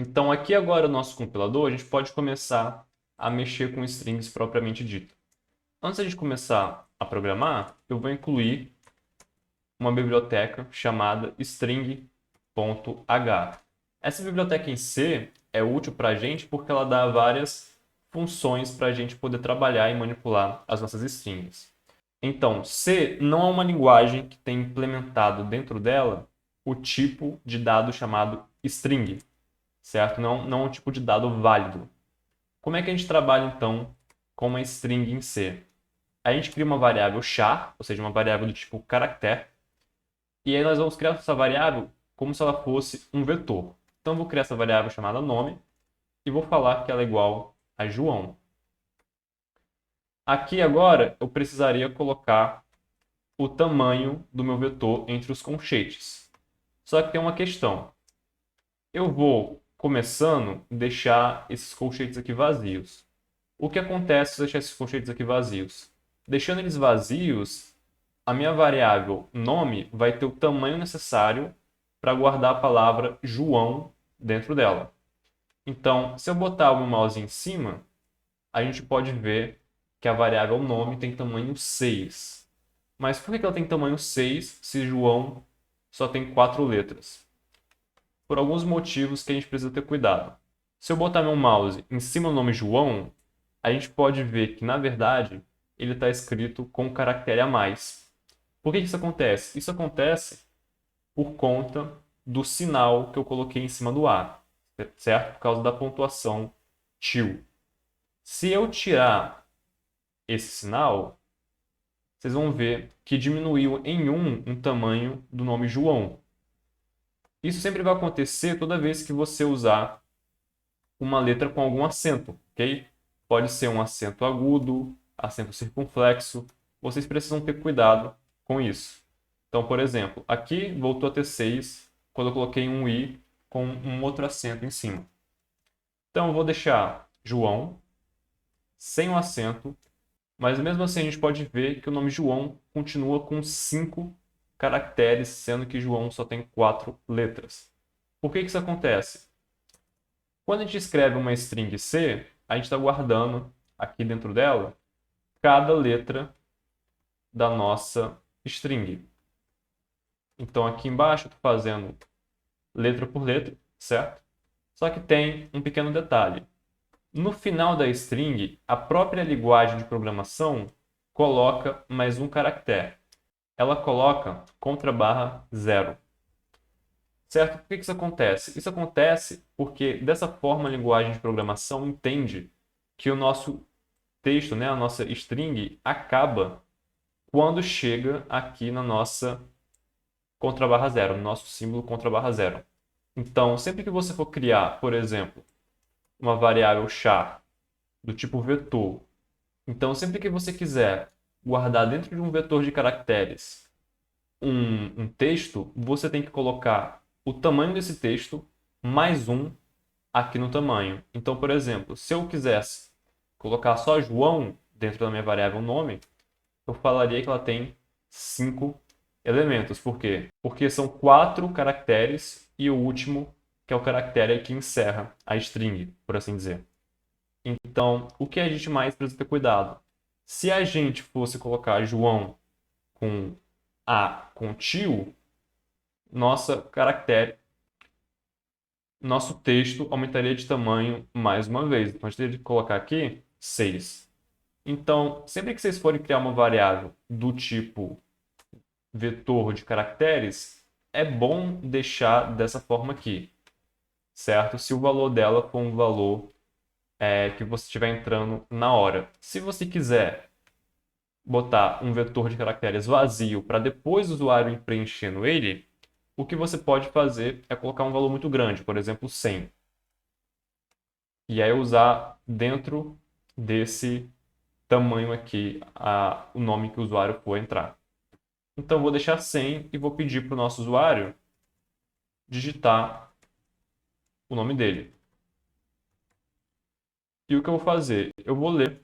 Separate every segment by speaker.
Speaker 1: Então, aqui agora no nosso compilador, a gente pode começar a mexer com strings propriamente dito. Antes de começar a programar, eu vou incluir uma biblioteca chamada string.h. Essa biblioteca em C é útil para a gente porque ela dá várias funções para a gente poder trabalhar e manipular as nossas strings. Então, C não é uma linguagem que tem implementado dentro dela o tipo de dado chamado string, certo? Não é um tipo de dado válido. Como é que a gente trabalha, então, com uma string em C? A gente cria uma variável char, ou seja, uma variável do tipo caractere, e aí nós vamos criar essa variável como se ela fosse um vetor. Então, eu vou criar essa variável chamada nome e vou falar que ela é igual a João. Aqui agora eu precisaria colocar o tamanho do meu vetor entre os colchetes. Só que tem uma questão. Eu vou, começando, deixar esses colchetes aqui vazios. O que acontece se eu deixar esses colchetes aqui vazios? Deixando eles vazios, a minha variável nome vai ter o tamanho necessário para guardar a palavra João dentro dela. Então, se eu botar o meu mouse em cima, a gente pode ver que a variável nome tem tamanho 6. Mas por que ela tem tamanho 6 se João só tem 4 letras? Por alguns motivos que a gente precisa ter cuidado. Se eu botar meu mouse em cima do nome João, a gente pode ver que, na verdade, ele está escrito com um caractere a mais. Por que isso acontece? Isso acontece por conta do sinal que eu coloquei em cima do A, certo? Por causa da pontuação til. Se eu tirar esse sinal, vocês vão ver que diminuiu em um tamanho do nome João. Isso sempre vai acontecer toda vez que você usar uma letra com algum acento, ok? Pode ser um acento agudo, acento circunflexo. Vocês precisam ter cuidado com isso. Então, por exemplo, aqui voltou a ter 6 quando eu coloquei um i com um outro acento em cima. Então, eu vou deixar João sem o acento, mas mesmo assim a gente pode ver que o nome João continua com 5 caracteres, sendo que João só tem 4 letras. Por que isso acontece? Quando a gente escreve uma string C, a gente está guardando aqui dentro dela cada letra da nossa string. Então aqui embaixo eu estou fazendo letra por letra, certo? Só que tem um pequeno detalhe. No final da string, a própria linguagem de programação coloca mais um caractere. Ela coloca contrabarra zero. Certo? Por que isso acontece? Isso acontece porque, dessa forma, a linguagem de programação entende que o nosso texto, né, a nossa string, acaba quando chega aqui na nossa contrabarra zero, no nosso símbolo contrabarra zero. Então, sempre que você for criar, por exemplo, uma variável char do tipo vetor, então sempre que você quiser guardar dentro de um vetor de caracteres um texto, você tem que colocar o tamanho desse texto mais um aqui no tamanho. Então, por exemplo, se eu quisesse colocar só João dentro da minha variável nome, eu falaria que ela tem 5 elementos. Por quê? Porque são 4 caracteres e o último, que é o caractere que encerra a string, por assim dizer. Então, o que a gente mais precisa ter cuidado? Se a gente fosse colocar João com A com tio, nossa caractere, nosso texto aumentaria de tamanho mais uma vez. Então, a gente teria que colocar aqui 6. Então, sempre que vocês forem criar uma variável do tipo vetor de caracteres, é bom deixar dessa forma aqui, certo? Se o valor dela for um valor que você estiver entrando na hora. Se você quiser botar um vetor de caracteres vazio para depois o usuário ir preenchendo ele, o que você pode fazer é colocar um valor muito grande, por exemplo, 100. E aí usar dentro desse tamanho aqui o nome que o usuário for entrar. Então, eu vou deixar 100 e vou pedir para o nosso usuário digitar o nome dele. E o que eu vou fazer? Eu vou ler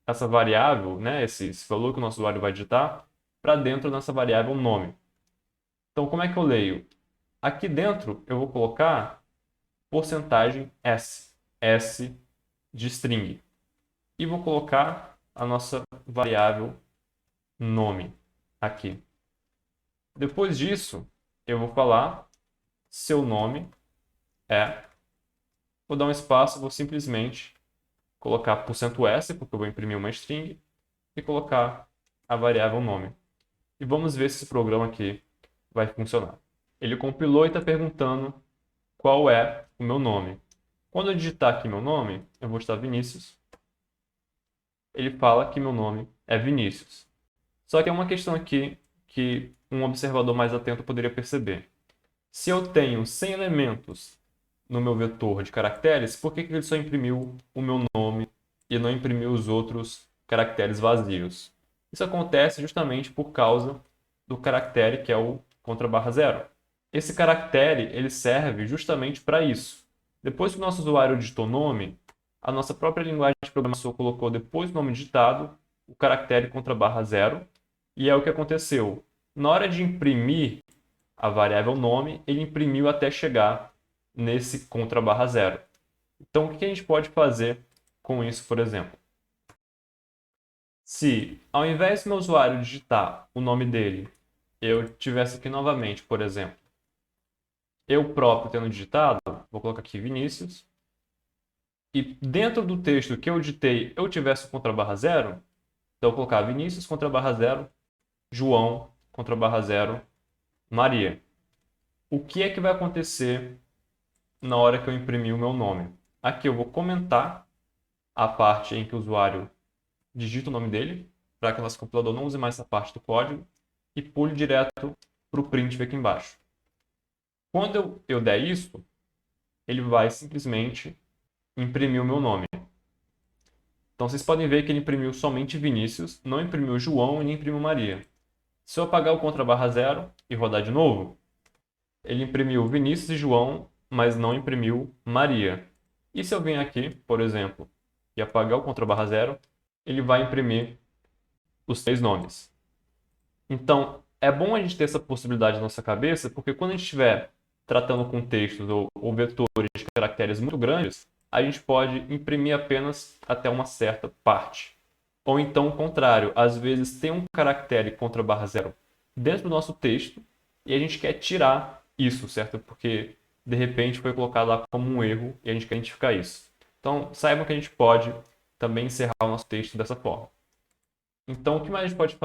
Speaker 1: essa variável, né, esse valor que o nosso usuário vai digitar, para dentro dessa variável nome. Então, como é que eu leio? Aqui dentro, eu vou colocar porcentagem S, S de string. E vou colocar a nossa variável nome aqui. Depois disso, eu vou falar seu nome é, vou dar um espaço, vou simplesmente colocar %s, porque eu vou imprimir uma string, e colocar a variável nome. E vamos ver se esse programa aqui vai funcionar. Ele compilou e está perguntando qual é o meu nome. Quando eu digitar aqui meu nome, eu vou digitar Vinícius. Ele fala que meu nome é Vinícius. Só que é uma questão aqui que um observador mais atento poderia perceber. Se eu tenho 100 elementos no meu vetor de caracteres, por que ele só imprimiu o meu nome e não imprimiu os outros caracteres vazios? Isso acontece justamente por causa do caractere que é o _0. Esse caractere ele serve justamente para isso. Depois que o nosso usuário digitou nome, a nossa própria linguagem de programação colocou depois do nome digitado o caractere _0, e é o que aconteceu. Na hora de imprimir a variável nome, ele imprimiu até chegar nesse _0. Então, o que a gente pode fazer com isso, por exemplo? Se, ao invés do meu usuário digitar o nome dele, eu tivesse aqui novamente, por exemplo, eu próprio tendo digitado, vou colocar aqui Vinícius, e dentro do texto que eu digitei eu tivesse o _0, então eu vou colocar Vinícius _0, João _0, Maria. O que é que vai acontecer na hora que eu imprimir o meu nome? Aqui eu vou comentar a parte em que o usuário digita o nome dele, para que o nosso compilador não use mais essa parte do código, e pule direto para o print aqui embaixo. Quando eu der isso, ele vai simplesmente imprimir o meu nome. Então vocês podem ver que ele imprimiu somente Vinícius, não imprimiu João e nem imprimiu Maria. Se eu apagar o _0 e rodar de novo, ele imprimiu Vinícius e João, mas não imprimiu Maria. E se eu vir aqui, por exemplo, e apagar o _0, ele vai imprimir os 3 nomes. Então, é bom a gente ter essa possibilidade na nossa cabeça, porque quando a gente estiver tratando com textos ou vetores de caracteres muito grandes, a gente pode imprimir apenas até uma certa parte. Ou então, o contrário, às vezes tem um caractere _0 dentro do nosso texto e a gente quer tirar isso, certo? Porque, de repente, foi colocado lá como um erro e a gente quer identificar isso. Então, saibam que a gente pode também encerrar o nosso texto dessa forma. Então, o que mais a gente pode fazer?